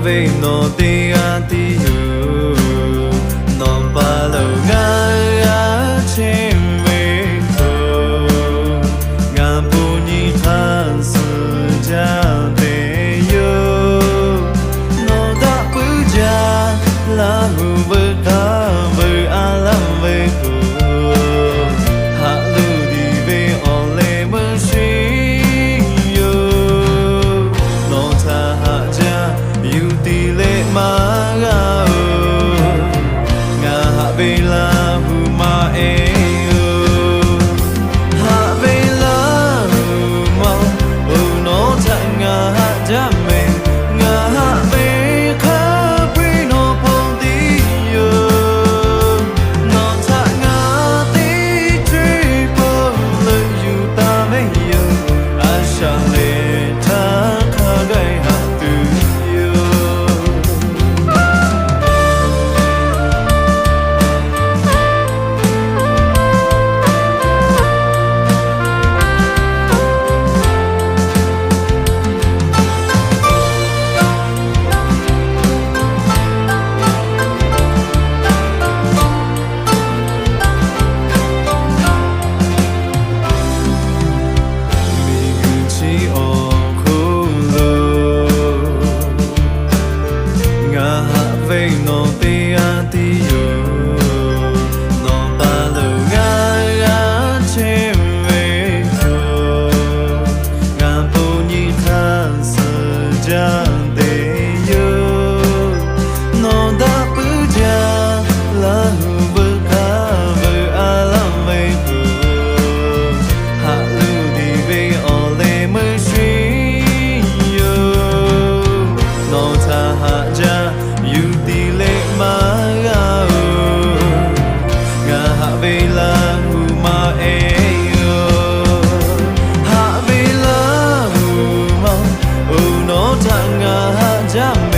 ve no te ati yu non palo ga chim ve ko nga bu ni than su ja de yu no da bu ja la hu bu ka bu a la ve ko ha lu di ve on le mu shi yu no ta ha ja yu ti le ma ga nga ha ve la hu ma e ha ve la hu ma hu no ta nga ha ja me nga ha ve kha pri no pong di yu no ta nga ti tri po le yu ta me yu a sha le ta kha gai ha tu yu no te ati yu no palo ga chim ve ko nga bu ni than su ja de yu no da bu ja la hu bu ka bu a la ve ko ha lu di ve on le mu shi yu no ta ha ja yu ti le ma ga nga ha ve la hu ma e ha ve la hu ma no ta nga ha ja me